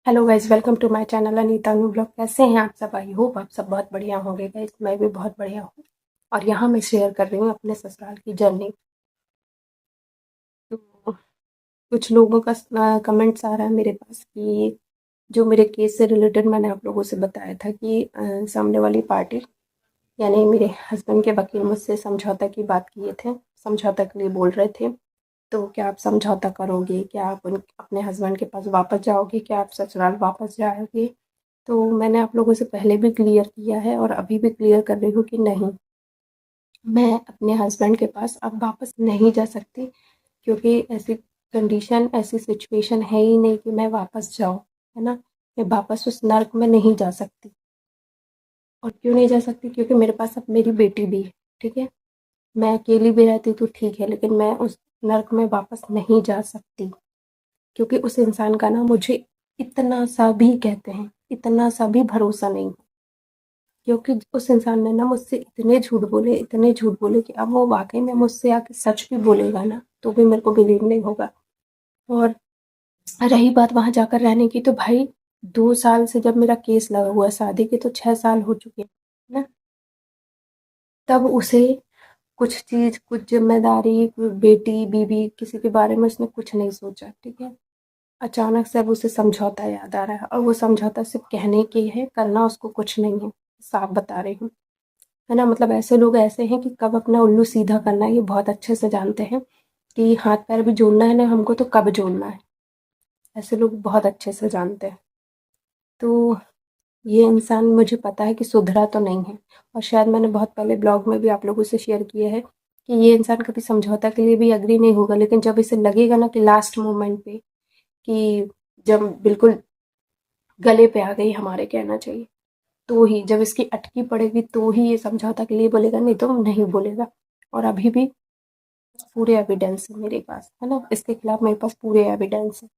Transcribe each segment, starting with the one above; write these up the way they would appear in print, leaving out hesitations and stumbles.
Hello guys, welcome to my channel Anita new blog. कैसे हैं आप सब? आई होप आप सब बहुत बढ़िया होंगे गाइस। मैं भी बहुत बढ़िया हूँ। और यहाँ मैं शेयर कर रही हूँ अपने ससुराल की जर्नी। तो कुछ लोगों का कमेंट्स आ रहा है मेरे पास कि जो मेरे केस से रिलेटेड मैंने आप लोगों से बताया था कि सामने वाली पार्टी यानी मेरे हस्बैंड के वकील मुझसे समझौता की बात किए थे, समझौता के लिए बोल रहे थे। तो क्या आप समझौता करोगे? क्या आप अपने हस्बैंड के पास वापस जाओगे? क्या आप ससुराल वापस जाओगे? तो मैंने आप लोगों से पहले भी क्लियर किया है और अभी भी क्लियर कर रही हूँ कि नहीं, मैं अपने हस्बैंड के पास अब वापस नहीं जा सकती, क्योंकि ऐसी कंडीशन, ऐसी सिचुएशन है ही नहीं कि मैं वापस जाऊँ, है ना? मैं वापस उस नर्क में नहीं जा सकती। और क्यों नहीं जा सकती? क्योंकि मेरे पास अब मेरी बेटी भी है, ठीक है? मैं अकेली भी रहती तो ठीक है, लेकिन मैं उस नर्क में वापस नहीं जा सकती, क्योंकि उस इंसान का ना मुझे इतना सा भी, कहते हैं, इतना सा भी भरोसा नहीं है। क्योंकि उस इंसान ने ना मुझसे इतने झूठ बोले कि अब वो वाक़ई में मुझसे आके सच भी बोलेगा ना, तो भी मेरे को बिलीव नहीं होगा। और रही बात वहाँ जाकर रहने की, तो भाई 2 साल से जब मेरा केस लगा हुआ है, शादी के तो 6 साल हो चुके हैं, है ना? तब उसे कुछ चीज़, कुछ ज़िम्मेदारी, कोई बेटी, बीवी, किसी के बारे में उसने कुछ नहीं सोचा, ठीक है? अचानक से अब उसे समझौता याद आ रहा है, और वो समझौता सिर्फ़ कहने की है, करना उसको कुछ नहीं है, साफ बता रही हूँ। है ना? मतलब ऐसे लोग ऐसे हैं कि कब अपना उल्लू सीधा करना है ये बहुत अच्छे से जानते हैं, कि हाथ पैर भी जोड़ना है ना हमको तो कब जोड़ना है। ऐसे लोग बहुत अच्छे से जानते हैं। तो ये इंसान मुझे पता है कि सुधरा तो नहीं है, और शायद मैंने बहुत पहले ब्लॉग में भी आप लोगों से शेयर किया है कि ये इंसान कभी समझौता के लिए भी एग्री नहीं होगा, लेकिन जब इसे लगेगा ना कि लास्ट मोमेंट पे, कि जब बिल्कुल गले पे आ गई हमारे, कहना चाहिए, तो ही, जब इसकी अटकी पड़ेगी तो ही ये समझौता के लिए बोलेगा, नहीं तो नहीं बोलेगा। और अभी भी पूरे एविडेंस है मेरे पास, है ना? इसके खिलाफ मेरे पास पूरे एविडेंस है।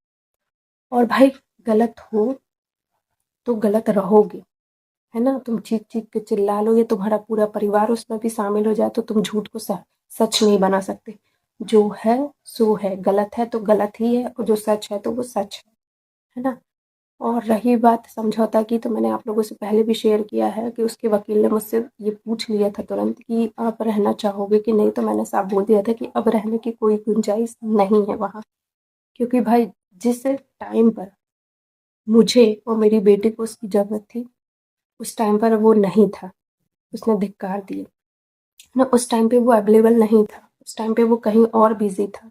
और भाई, गलत हो तो गलत रहोगे, है ना? तुम चीख चीख के चिल्ला लोगे, तुम्हारा पूरा परिवार उसमें भी शामिल हो जाए, तो तुम झूठ को सच नहीं बना सकते। जो है सो है, गलत है तो गलत ही है, और जो सच है तो वो सच है ना? और रही बात समझौता की, तो मैंने आप लोगों से पहले भी शेयर किया है कि उसके वकील ने मुझसे ये पूछ लिया था तुरंत कि आप रहना चाहोगे कि नहीं, तो मैंने साफ बोल दिया था कि अब रहने की कोई गुंजाइश नहीं है वहाँ। क्योंकि भाई, जिस टाइम पर मुझे और मेरी बेटी को उसकी ज़रूरत थी, उस टाइम पर वो नहीं था, उसने धिक्कार दिए ना। उस टाइम पे वो अवेलेबल नहीं था, उस टाइम पे वो कहीं और बिजी था,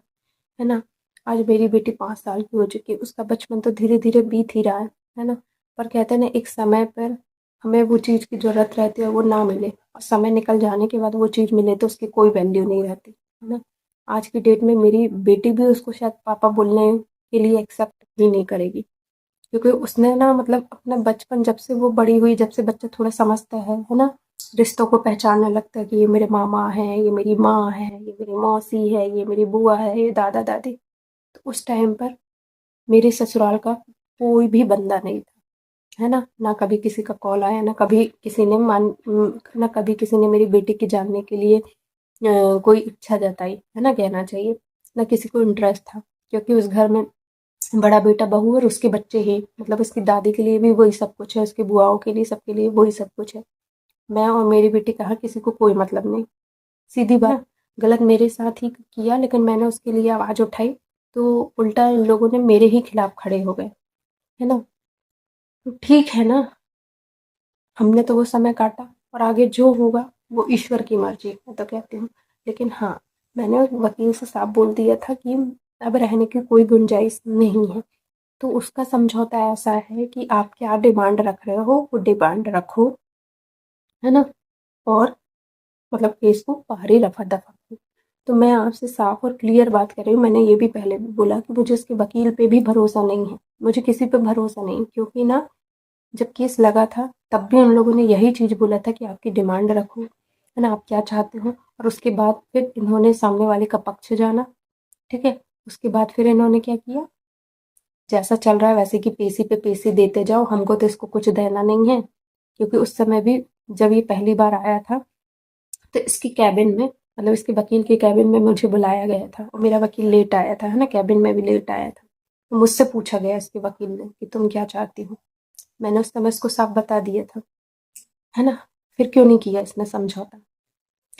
है ना? आज मेरी बेटी 5 साल की हो चुकी है, उसका बचपन तो धीरे धीरे बीत ही रहा है ना? पर कहते हैं ना, एक समय पर हमें वो चीज़ की ज़रूरत रहती है, वो ना मिले, और समय निकल जाने के बाद वो चीज़ मिले तो उसकी कोई वैल्यू नहीं रहती, है ना? आज की डेट में मेरी बेटी भी उसको शायद पापा बोलने के लिए एक्सेप्ट ही नहीं करेगी, क्योंकि उसने ना, मतलब अपना बचपन, जब से वो बड़ी हुई, जब से बच्चा थोड़ा समझता है ना, रिश्तों को पहचानने लगता है कि ये मेरे मामा हैं, ये मेरी माँ है, ये मेरी मौसी है, ये मेरी बुआ है, ये दादा दादी। तो उस टाइम पर मेरे ससुराल का कोई भी बंदा नहीं था, है ना? ना कभी किसी का कॉल आया, ना कभी किसी ने ना कभी किसी ने मेरी बेटी के जानने के लिए कोई इच्छा जताई, है ना, कहना चाहिए। ना किसी को इंटरेस्ट था, क्योंकि उस घर में बड़ा बेटा, बहू और उसके बच्चे ही, मतलब उसकी दादी के लिए भी वही सब कुछ है, उसकी बुआओं के लिए, सबके लिए वही सब कुछ है। मैं और मेरी बेटी का किसी को कोई मतलब नहीं। सीधी बात, गलत मेरे साथ ही किया, लेकिन मैंने उसके लिए आवाज़ उठाई, तो उल्टा इन लोगों ने मेरे ही खिलाफ खड़े हो गए, है ना? तो ठीक है ना, हमने तो वो समय काटा, और आगे जो होगा वो ईश्वर की मर्जी, मैं तो कहती हूँ। लेकिन हाँ, मैंने वकील से साफ बोल दिया था कि अब रहने की कोई गुंजाइश नहीं है। तो उसका समझौता ऐसा है कि आप क्या डिमांड रख रहे हो, वो डिमांड रखो, है ना? और मतलब केस को बाहर ही रफा दफा करो। तो मैं आपसे साफ और क्लियर बात कर रही हूँ। मैंने ये भी पहले भी बोला कि मुझे उसके वकील पे भी भरोसा नहीं है, मुझे किसी पे भरोसा नहीं, क्योंकि ना, जब केस लगा था तब भी उन लोगों ने यही चीज़ बोला था कि आपकी डिमांड रखो, है ना, आप क्या चाहते हो। और उसके बाद फिर इन्होंने सामने वाले का पक्ष जाना, ठीक है? उसके बाद फिर इन्होंने क्या किया, जैसा चल रहा है वैसे कि पेशी पे पेशी देते जाओ, हमको तो इसको कुछ देना नहीं है। क्योंकि उस समय भी जब ये पहली बार आया था, तो इसकी कैबिन में, मतलब इसके वकील के कैबिन में मुझे बुलाया गया था, और मेरा वकील लेट आया था, है ना, कैबिन में भी लेट आया था। मुझसे पूछा गया इसके वकील ने कि तुम क्या चाहती हो? मैंने उस समय उसको साफ बता दिया था, है ना? फिर क्यों नहीं किया इसने समझौता?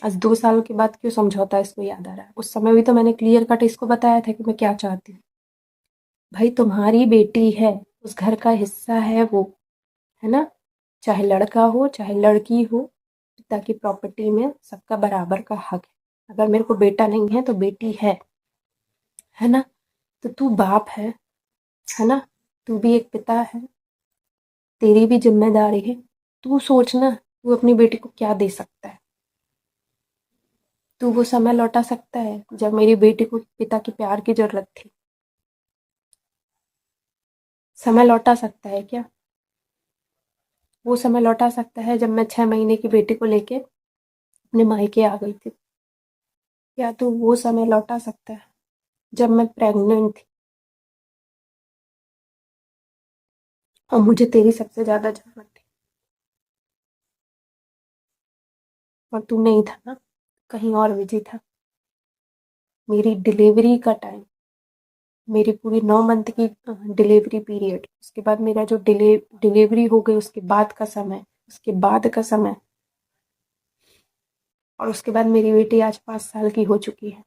आज 2 साल के बाद क्यों समझौता इसको याद आ रहा है? उस समय भी तो मैंने क्लियर कट इसको बताया था कि मैं क्या चाहती हूँ। भाई तुम्हारी बेटी है, उस घर का हिस्सा है वो, है ना? चाहे लड़का हो, चाहे लड़की हो, पिता की प्रॉपर्टी में सबका बराबर का हक है। अगर मेरे को बेटा नहीं है तो बेटी है ना? तो तू बाप है ना? तू भी एक पिता है, तेरी भी ज़िम्मेदारी है। तू सोच ना, तू अपनी बेटी को क्या दे सकता है? तू वो समय लौटा सकता है जब मेरी बेटी को पिता के प्यार की ज़रूरत थी? समय लौटा सकता है क्या? वो समय लौटा सकता है जब मैं 6 महीने की बेटी को लेके अपने मायके आ गई थी? क्या तू वो समय लौटा सकता है जब मैं प्रेग्नेंट थी और मुझे तेरी सबसे ज़्यादा ज़रूरत थी? और तू नहीं था ना, कहीं और बिज़ी था। मेरी डिलीवरी का टाइम, मेरी पूरी 9 मंथ की डिलीवरी पीरियड, उसके बाद मेरा जो डिलीवरी हो गई उसके बाद का समय, और उसके बाद मेरी बेटी आज 5 साल की हो चुकी है।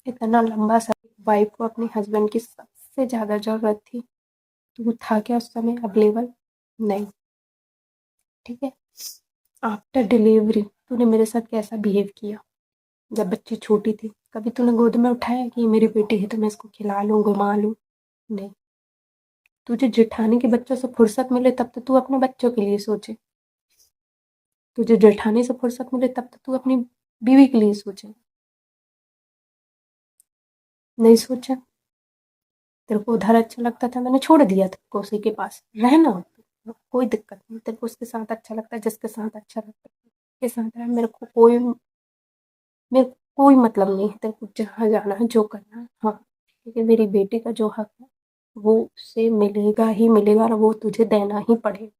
इतना लंबा समय वाइफ को अपने हस्बैंड की सबसे ज़्यादा ज़रूरत थी। तू था क्या उस समय अवेलेबल? नहीं। ठीक है? आफ्टर डिलीवरी तूने मेरे साथ कैसा बिहेव किया? जब बच्ची छोटी थी, कभी तूने गोद में उठाया कि ये मेरी बेटी है तो मैं इसको खिला लूँ, घुमा लूँ? नहीं। तुझे जेठानी के बच्चों से फुर्सत मिले तब तो तू अपने बच्चों के लिए सोचे। तुझे जेठानी से फुर्सत मिले तब तो तू अपनी बीवी के लिए सोचे। नहीं सोचा? तेरे को उधर अच्छा लगता था, मैंने छोड़ दिया तेरे को उसी के पास रहना। कोई दिक्कत नहीं, तेरे को उसके साथ अच्छा लगता है, जिसके साथ अच्छा लगता है के साथ रह। मेरे को कोई मतलब नहीं है तेरे को जहाँ जाना है, जो करना है। हाँ, लेकिन मेरी बेटी का जो हक है वो उससे मिलेगा ही मिलेगा, और वो तुझे देना ही पड़ेगा,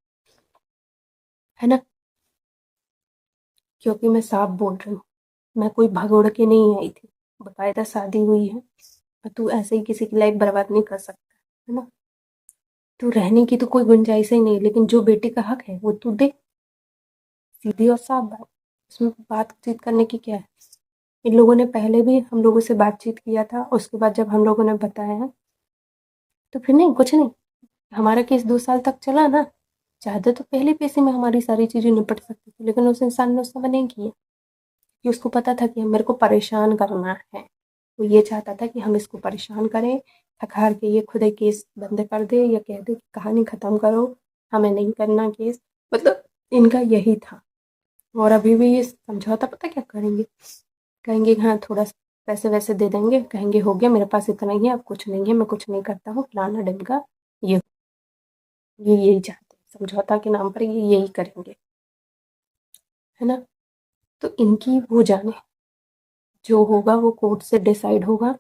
है ना? क्योंकि मैं साफ बोल रही हूँ, मैं कोई भगोड़ के नहीं आई थी, बकायदा शादी हुई है। और तू ऐसे ही किसी की लाइफ बर्बाद नहीं कर सकता, है ना? तू रहने की तो कोई गुंजाइश ही नहीं, लेकिन जो बेटी का हक है वो तू दे। सीधी और साफ बात, इसमें बातचीत करने की क्या है? इन लोगों ने पहले भी हम लोगों से बातचीत किया था, उसके बाद जब हम लोगों ने बताया तो फिर नहीं, कुछ नहीं। हमारा केस 2 साल तक चला ना, चाहते तो पहले पैसे में हमारी सारी चीज़ें निपट सकती थी, लेकिन उस इंसान ने उस समय नहीं किया, कि उसको पता था कि मेरे को परेशान करना है। वो ये चाहता था कि हम इसको परेशान करें, थक-हार के ये खुद ही केस बंद कर दे या कह दे कि कहानी ख़त्म करो, हमें नहीं करना केस। मतलब इनका यही था। और अभी भी ये समझौता पता क्या करेंगे? कहेंगे हाँ, थोड़ा-सा पैसे-वैसे दे देंगे, कहेंगे हो गया मेरे पास इतना ही है, अब कुछ नहीं है, मैं कुछ नहीं करता हूँ, फलाना-ढिमका। ये ये यही चाहते हैं, समझौता के नाम पर ये यही करेंगे, है ना? तो इनकी वो जाने, जो होगा वो कोर्ट से डिसाइड होगा।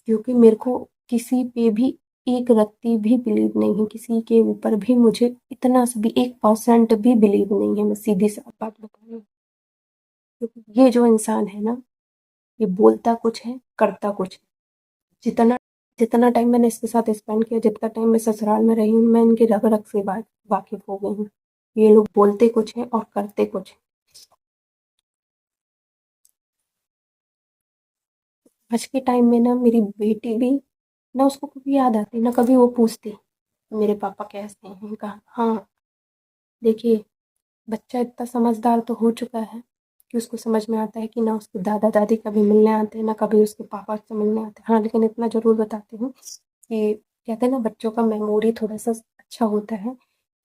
क्योंकि मेरे को किसी पे भी एक रत्ती भी बिलीव नहीं है, किसी के ऊपर भी मुझे इतना सा भी 1% भी बिलीव नहीं है, मैं सीधी साफ बात बता रही हूँ। क्योंकि ये जो इंसान है ना, ये बोलता कुछ है, करता कुछ है। जितना जितना टाइम मैंने इसके साथ स्पेंड किया, जितना टाइम मैं ससुराल में रही हूँ, मैं इनके रग-रग से वाकिफ़ हो गई हूँ। ये लोग बोलते कुछ हैं और करते कुछ हैं। आज के टाइम में ना मेरी बेटी भी, ना उसको कभी याद आती, ना कभी वो पूछती, मेरे पापा कैसे हैं? कहाँ? हाँ, देखिए, बच्चा इतना समझदार तो हो चुका है कि उसको समझ में आता है कि ना उसके दादा-दादी कभी मिलने आते हैं, ना कभी उसके पापा से मिलने आते हैं। हाँ, लेकिन इतना ज़रूर बताती हूँ कि कहते हैं ना बच्चों का मेमोरी थोड़ा-सा अच्छा होता है।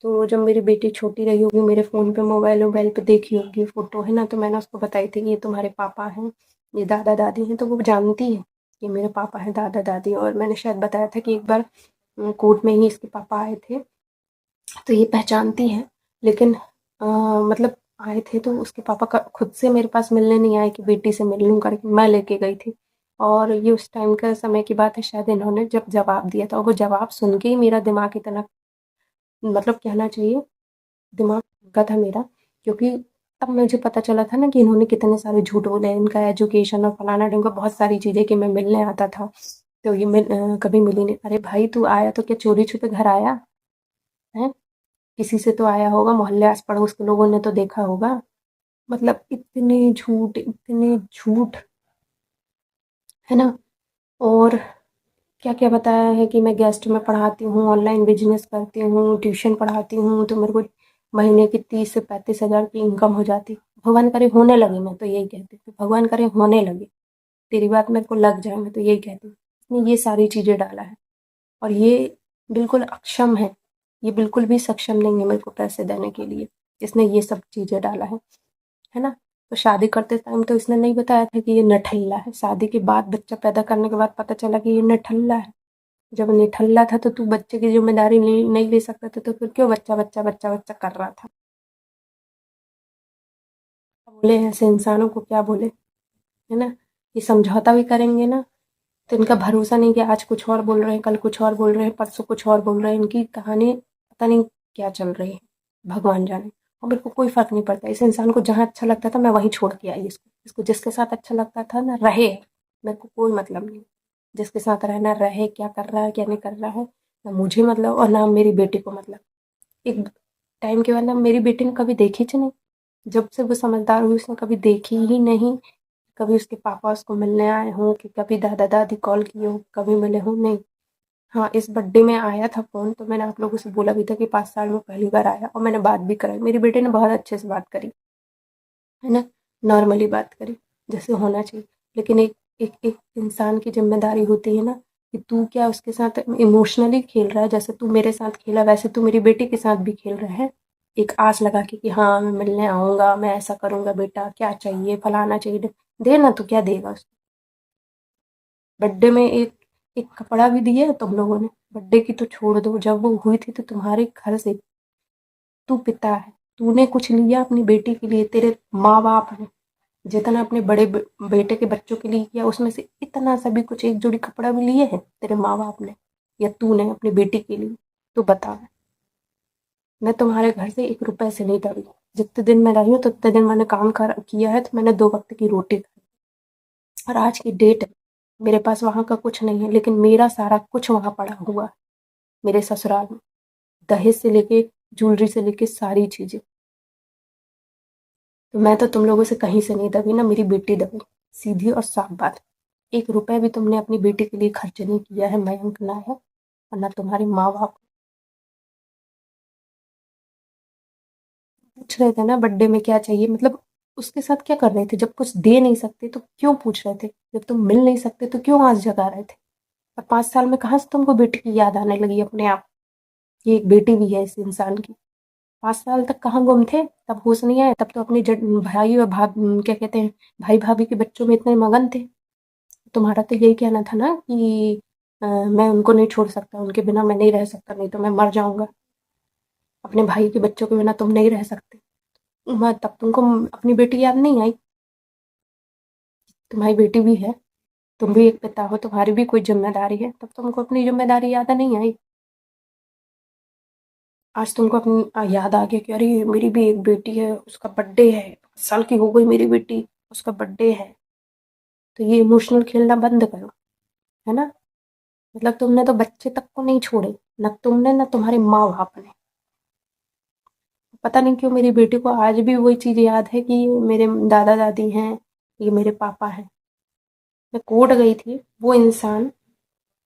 तो जब मेरी बेटी छोटी रही होगी, मेरे फ़ोन पे मोबाइल-वोबाइल पे देखी होगी फ़ोटो, है ना? तो मैंने उसको बताई थी कि ये तुम्हारे पापा हैं, ये दादा-दादी हैं, तो वो जानती है कि मेरे पापा हैं, दादा-दादी। और मैंने शायद बताया था कि एक बार कोर्ट में ही इसके पापा आए थे, तो ये पहचानती है। लेकिन मतलब आए थे तो उसके पापा का खुद से मेरे पास मिलने नहीं आए कि बेटी से मिल लूँ करके, मैं लेके गई थी। और ये उस टाइम का समय की बात है, शायद इन्होंने जब जवाब दिया था, और वो जवाब सुन के ही मेरा दिमाग इतना, मतलब कहना चाहिए दिमाग का था मेरा। क्योंकि तब मुझे पता चला था ना कि इन्होंने कितने सारे झूठ बोले, इनका एजुकेशन और फलाना ढिमका बहुत सारी चीज़ें, कि मैं मिलने आता था तो ये कभी मिली नहीं। अरे भाई तू आया तो क्या चोरी छुपे घर आया है? किसी से तो आया होगा, मोहल्ले आस पड़ोस के लोगों ने तो देखा होगा। मतलब इतने झूठ, है ना। और क्या क्या बताया है कि मैं गेस्ट में पढ़ाती हूँ, ऑनलाइन बिजनेस करती हूँ, ट्यूशन पढ़ाती हूँ, तो मेरे को महीने की 30 से 35 हज़ार की इनकम हो जाती। भगवान करे होने लगे, मैं तो यही कहती हूँ भगवान करे होने लगे, तेरी बात मेरे को लग जाए, मैं तो यही कहती हूँ। इसने ये सारी चीज़ें डाला है और ये बिल्कुल अक्षम है, ये बिल्कुल भी सक्षम नहीं है मेरे को पैसे देने के लिए। इसने ये सब चीज़ें डाला है ना। तो शादी करते टाइम तो इसने नहीं बताया था कि ये नठल्ला है। शादी के बाद, बच्चा पैदा करने के बाद पता चला कि ये नठल्ला है। जब निठल्ला था तो तू बच्चे की ज़िम्मेदारी नहीं नहीं ले सकता था, तो फिर क्यों बच्चा बच्चा बच्चा बच्चा कर रहा था? बोले ऐसे इंसानों को क्या बोले, है ना। ये समझौता भी करेंगे ना, तो इनका भरोसा नहीं कि आज कुछ और बोल रहे हैं, कल कुछ और बोल रहे हैं, परसों कुछ और बोल रहे हैं। इनकी कहानी पता नहीं क्या चल रही है, भगवान जाने। और मेरे को कोई फ़र्क नहीं पड़ता, इस इंसान को जहाँ अच्छा लगता था मैं वहीं छोड़ के आई इसको। इसको जिसके साथ अच्छा लगता था ना रहे, मेरे को कोई मतलब नहीं। जिसके साथ रहना रहे, क्या कर रहा है क्या नहीं कर रहा है, ना मुझे मतलब और ना मेरी बेटी को मतलब। एक टाइम के बाद ना मेरी बेटी ने कभी देखी च नहीं। जब से वो समझदार हुई उसने कभी देखी ही नहीं। कभी उसके पापा उसको मिलने आए हों, कि कभी दादा दादी कॉल किए हो, कभी मिले हों, नहीं। हाँ, इस बर्थडे में आया था फ़ोन, तो मैंने आप लोगों से बोला भी था कि 5 साल में पहली बार आया, और मैंने बात भी कराई। मेरी बेटी ने बहुत अच्छे से बात करी, है ना। नॉर्मली बात करी, जैसे होना चाहिए। लेकिन एक एक एक इंसान की ज़िम्मेदारी होती है ना, कि तू क्या उसके साथ इमोशनली खेल रहा है, जैसे तू मेरे साथ खेला वैसे तू मेरी बेटी के साथ भी खेल रहा है। एक आस लगा के कि हाँ, मैं मिलने आऊँगा, मैं ऐसा करूँगा बेटा, क्या चाहिए, फलाना चाहिए, दे ना, तू क्या देगा उसको? बर्थडे में एक एक कपड़ा भी दिया है तुम लोगों ने? बर्थडे की तो छोड़ दो, जब वो हुई थी तो तुम्हारे घर से, तू पिता है, तूने कुछ लिया अपनी बेटी के लिए? तेरे माँ बाप ने जितना अपने बेटे के बच्चों के लिए किया, उसमें से इतना सा भी कुछ एक जोड़ी कपड़ा भी लिए हैं तेरे माँ बाप ने, या तूने अपनी बेटी के लिए? तो बता। मैं तुम्हारे घर से 1 रुपए से नहीं डरी। जितने दिन मैं रही हूँ तो उतने दिन मैंने काम कर किया है, तो मैंने 2 वक्त की रोटी खाई। और आज की डेट है, मेरे पास वहाँ का कुछ नहीं है, लेकिन मेरा सारा कुछ वहाँ पड़ा हुआ है, मेरे ससुराल में। दहेज से लेके, ज्वेलरी से लेके सारी चीज़ें। तो मैं तो तुम लोगों से कहीं से नहीं दबी, ना मेरी बेटी दबी। सीधी और साफ बात। 1 रुपए भी तुमने अपनी बेटी के लिए खर्च नहीं किया है मयंक, ना है, और ना तुम्हारे माँ बाप। पूछ रहे थे ना बर्थडे में क्या चाहिए, मतलब उसके साथ क्या कर रहे थे? जब कुछ दे नहीं सकते तो क्यों पूछ रहे थे? जब तुम मिल नहीं सकते तो क्यों आस जगा रहे थे? और 5 साल में कहाँ से तुमको बेटी की याद आने लगी अपने आप? ये एक बेटी भी है इस इंसान की। 5 साल तक कहाँ गुम थे? तब होश नहीं आया? तब तो अपने भाई और क्या कहते हैं, भाई भाभी के बच्चों में इतने मगन थे। तुम्हारा तो यही कहना था ना कि मैं उनको नहीं छोड़ सकता, उनके बिना मैं नहीं रह सकता, नहीं तो मैं मर जाऊंगा। अपने भाई के बच्चों के बिना तुम नहीं रह सकते। तब तुमको अपनी बेटी याद नहीं आई? तुम्हारी बेटी भी है, तुम भी एक पिता हो, तुम्हारी भी कोई जिम्मेदारी है, तब तुमको अपनी जिम्मेदारी याद नहीं आई? आज तुमको अपनी याद आ गया कि अरे मेरी भी एक बेटी है, उसका बर्थडे है, 5 साल की हो गई मेरी बेटी, उसका बर्थडे है। तो ये इमोशनल खेलना बंद करो, है ना। मतलब तुमने तो बच्चे तक को नहीं छोड़े, न तुमने न तुम्हारे माँ बाप ने। पता नहीं क्यों मेरी बेटी को आज भी वही चीज़ याद है कि मेरे दादा दादी हैं, ये मेरे पापा हैं। मैं कोर्ट गई थी, वो इंसान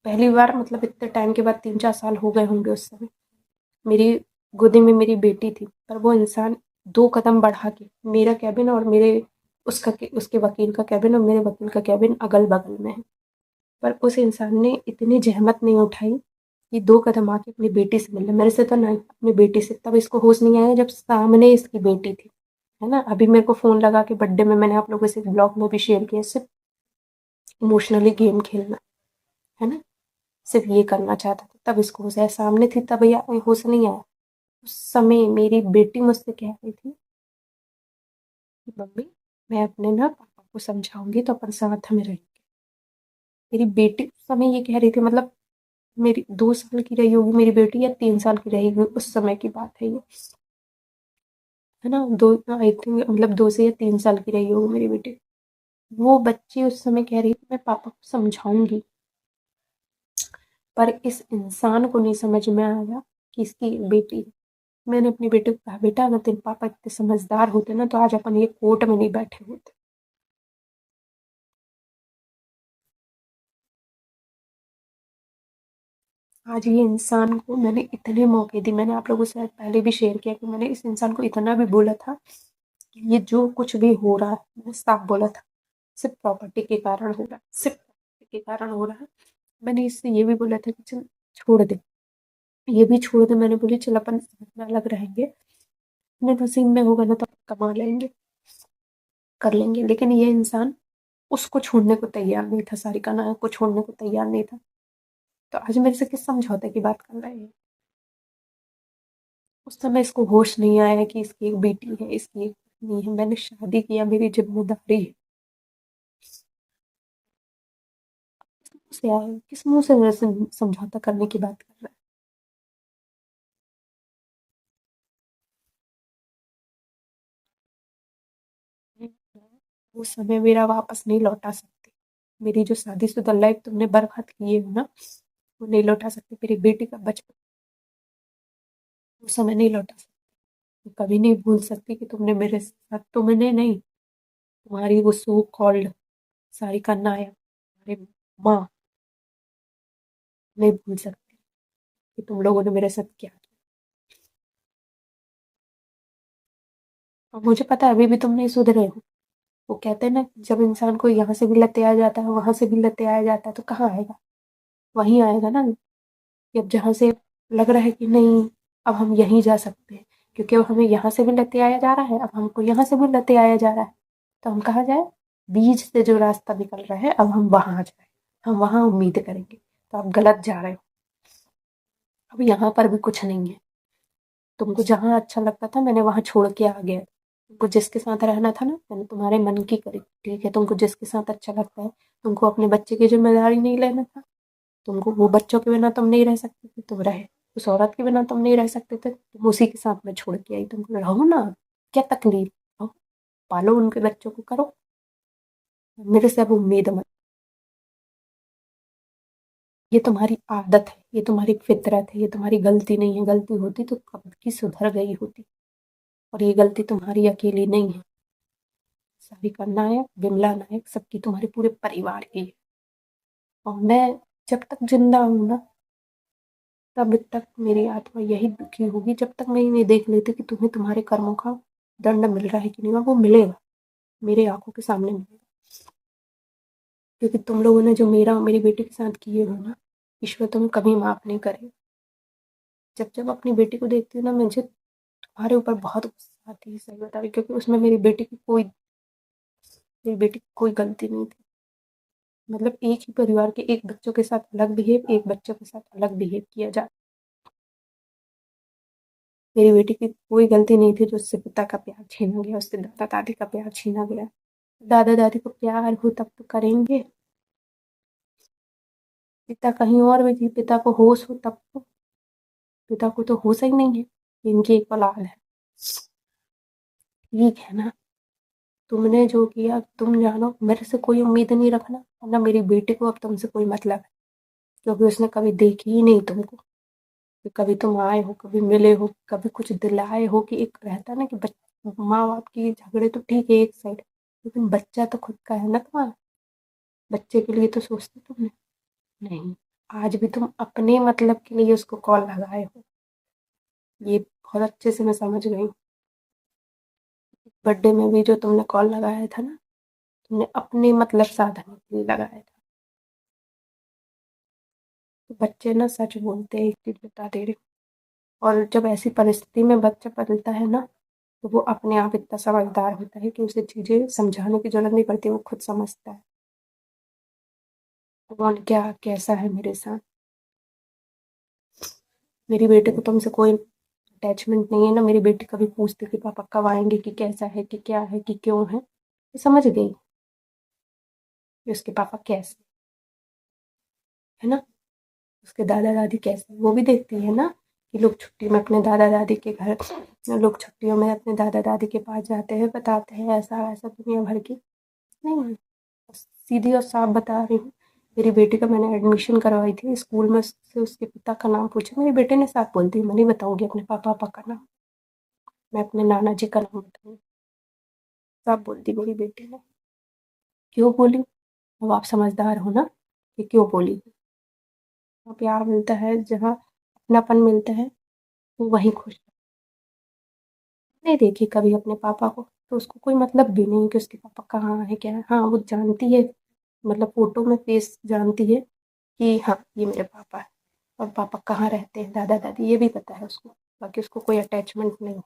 पहली बार, मतलब इतने टाइम के बाद, 3-4 साल हो गए होंगे उस समय, मेरी गोदी में मेरी बेटी थी, पर वो इंसान 2 कदम बढ़ा के मेरा कैबिन और मेरे उसके वकील का कैबिन और मेरे वकील का कैबिन अगल बगल में है, पर उस इंसान ने इतनी जहमत नहीं उठाई कि 2 कदम आके अपनी बेटी से मिल ले। मेरे से तो नहीं, अपनी बेटी से। तब इसको होश नहीं आया जब सामने इसकी बेटी थी, है ना। अभी मेरे को फ़ोन लगा के बर्थडे में, मैंने आप लोगों से ब्लॉग में भी शेयर किया, सिर्फ इमोशनली गेम खेलना, है ना। सिर्फ ये करना चाहता था, तब इसको होश आया। सामने थी तब या होश नहीं आया। उस समय मेरी बेटी मुझसे कह रही थी कि मम्मी, मैं अपने ना पापा को समझाऊंगी तो अपन साथ में रहेंगे। मेरी बेटी उस समय ये कह रही थी, मतलब मेरी 2 साल की रही होगी मेरी बेटी, या 3 साल की रहेगी, उस समय की बात है ये, है ना। दो, आई थिंक, मतलब 2 से या 3 साल की रही होगी मेरी बेटी। वो बच्ची उस समय कह रही थी मैं पापा को समझाऊंगी, पर इस इंसान को नहीं समझ में आया कि इसकी एक बेटी है। मैंने अपनी बेटी को कहा, बेटा अगर तेरे पापा इतने समझदार होते ना तो आज अपन ये कोर्ट में नहीं बैठे होते। आज ये इंसान को मैंने इतने मौके दिए, मैंने आप लोगों से शायद पहले भी शेयर किया कि मैंने इस इंसान को इतना भी बोला था कि ये जो कुछ भी हो रहा है, मैंने साफ बोला था, सिर्फ प्रॉपर्टी के कारण हो रहा है, सिर्फ प्रॉपर्टी के कारण हो रहा है। मैंने इससे ये भी बोला था कि चल छोड़ दे, ये भी छोड़ दे। मैंने बोली चल अपन साथ में अलग रहेंगे, अपने नसीब में होगा ना तो अपन कमा लेंगे, कर लेंगे। लेकिन ये इंसान उसको छोड़ने को तैयार नहीं था, सारिका नायक को छोड़ने को तैयार नहीं था। तो आज मेरे से किस समझौते की बात कर रहे हैं? उस समय इसको होश नहीं आया कि इसकी एक बेटी है, इसकी एक पत्नी है, मैंने शादी किया, मेरी जिम्मेदारी है। से आया किस मुंह से वैसे समझौता करने की बात कर रहा है? वो समय मेरा वापस नहीं लौटा सकते। मेरी जो शादीशुदा लाइफ तुमने बर्बाद की है ना, वो नहीं लौटा सकते। मेरी बेटी का बचपन वो समय नहीं लौटा सकते। मैं कभी नहीं भूल सकती कि तुमने मेरे साथ, तुमने नहीं, तुम्हारी वो सो कॉल्ड सारिका नायक, हमारी माँ नहीं भूल सकती कि तुम लोगों ने मेरे साथ क्या किया। और मुझे पता है अभी भी तुम नहीं सुधरे हो। वो कहते हैं ना, जब इंसान को यहाँ से भी लते आ जाता है, वहां से भी लते आया जाता है, तो कहाँ आएगा? वहीं आएगा ना। कि अब जहाँ से लग रहा है कि नहीं, अब हम यहीं जा सकते हैं, क्योंकि अब हमें यहाँ से भी लते आया जा रहा है, अब हमको यहाँ से भी लते आया जा रहा है, तो हम कहाँ जाए? बीच से जो रास्ता निकल रहा है, अब हम वहां जाए, हम वहां उम्मीद करेंगे। तो आप गलत जा रहे हो। अब यहाँ पर भी कुछ नहीं है। तुमको जहाँ अच्छा लगता था मैंने वहां छोड़ के आ गया। तुमको जिसके साथ रहना था ना, मैंने तुम्हारे मन की करी। ठीक है, तुमको जिसके साथ अच्छा लगता है। तुमको अपने बच्चे की जिम्मेदारी नहीं लेना था, तुमको वो बच्चों के बिना तुम नहीं रह सकते थे, तुम रहे। उस औरत के बिना तुम नहीं रह सकते थे, तुम उसी के साथ में छोड़ के आई। तुमको रहो ना, क्या तकलीफ? रहो, पालो उनके बच्चों को, करो। मेरे से अब उम्मीद मत। ये तुम्हारी आदत है, ये तुम्हारी फितरत है, ये तुम्हारी गलती नहीं है। गलती होती तो कब की सुधर गई होती। और ये गलती तुम्हारी अकेली नहीं है, सारिका नायक, बिमला नायक, सबकी, तुम्हारे पूरे परिवार की है। और मैं जब तक जिंदा हूं ना, तब तक मेरी आत्मा यही दुखी होगी, जब तक मैं ये नहीं देख लेती कि तुम्हें तुम्हारे कर्मों का दंड मिल रहा है कि नहीं। और वो मिलेगा, मेरे आंखों के सामने मिलेगा। क्योंकि तुम लोगों ने जो मेरा और मेरी बेटी के साथ किए हो ना, ईश्वर तुम्हें कभी माफ नहीं करे। जब जब अपनी बेटी को देखती हूँ ना, मुझे तुम्हारे ऊपर बहुत गुस्सा आती है, सही बता रही, क्योंकि उसमें मेरी बेटी की कोई गलती नहीं थी। मतलब एक ही परिवार के एक बच्चों के साथ अलग बिहेव, एक बच्चों के साथ अलग बिहेव किया जाए। मेरी बेटी की कोई गलती नहीं थी जो उससे पिता का प्यार छीना गया, उससे दादा दादी का प्यार छीना गया। दादा दादी को प्यार हो तब तो करेंगे। पिता कहीं और भी थी, पिता को होश हो तब तो। पिता को तो होश ही नहीं है। इनकी एक औलाद है। ठीक है ना, तुमने जो किया तुम जानो, मेरे से कोई उम्मीद नहीं रखना, और ना मेरी बेटी को अब तुमसे कोई मतलब है। क्योंकि उसने कभी देखी ही नहीं तुमको, कि कभी तुम आए हो, कभी मिले हो, कभी कुछ दिलाए हो। कि एक रहता है ना कि माँ बाप की झगड़े तो ठीक है एक साइड, लेकिन बच्चा तो खुद का है ना तुम्हारा। बच्चे के लिए तो सोचते तुमने नहीं। आज भी तुम अपने मतलब के लिए उसको कॉल लगाए हो, ये बहुत अच्छे से मैं समझ गई। बर्थडे में भी जो तुमने कॉल लगाया था ना, तुमने अपने मतलब साधने के लिए लगाया था। तो बच्चे ना सच बोलते हैं, एक चीज बता दे रही हूँ। और जब ऐसी परिस्थिति में बच्चा पलता है ना, तो वो अपने आप इतना समझदार होता है कि उसे चीजें समझाने की जरूरत नहीं पड़ती, वो खुद समझता है कौन क्या कैसा है मेरे साथ। मेरी बेटी को तुमसे कोई अटैचमेंट नहीं है ना। मेरी बेटी कभी पूछती कि पापा कब आएंगे, कि कैसा है, कि क्या है, कि क्यों है। ये समझ गई कि उसके पापा कैसे है ना, उसके दादा दादी कैसे, वो भी देखती है ना। कि लोग छुट्टी में अपने दादा दादी के घर, लोग छुट्टियों में अपने दादा दादी के पास जाते हैं, बताते हैं ऐसा वैसा दुनिया भर की। नहीं, सीधी और साफ बता रही हूँ मेरी बेटी का मैंने एडमिशन करवाई थी स्कूल में, उससे उसके पिता का नाम पूछा, मेरी बेटी ने साफ बोल दी, मैं नहीं बताऊंगी अपने पापा का नाम, मैं अपने नाना जी का नाम बताऊंगी। साफ बोल दी मेरी बेटी ने। क्यों बोली? अब आप समझदार हो ना कि क्यों बोली। वहाँ प्यार मिलता है, जहाँ अपनापन मिलता है, वो वहीं खुश। नहीं देखी कभी अपने पापा को, तो उसको कोई मतलब भी नहीं कि उसके पापा कहाँ है क्या है। हाँ वो जानती है, मतलब फोटो में फेस जानती है कि हाँ ये मेरे पापा है, और पापा कहाँ रहते हैं, दादा दादी, ये भी पता है उसको। बाकी उसको कोई अटैचमेंट नहीं।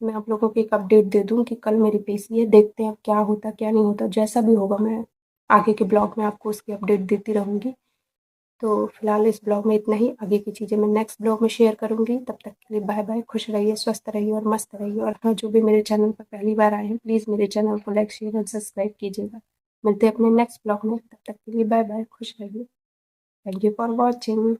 मैं आप लोगों को एक अपडेट दे दूँ कि कल मेरी पेशी है, देखते हैं अब क्या होता क्या नहीं होता, जैसा भी होगा मैं आगे के ब्लॉग में आपको उसकी अपडेट देती रहूँगी। तो फिलहाल इस ब्लॉग में इतना ही, आगे की चीज़ें मैं नेक्स्ट ब्लॉग में शेयर करूँगी। तब तक के लिए बाय बाय, खुश रहिए, स्वस्थ रहिए और मस्त रहिए। और हाँ, जो भी मेरे चैनल पर पहली बार आए हैं, प्लीज़ मेरे चैनल को लाइक शेयर और सब्सक्राइब कीजिएगा। मिलते हैं अपने नेक्स्ट ब्लॉग में, तब तक के लिए बाय बाय, खुश रहिए। Thank you for watching.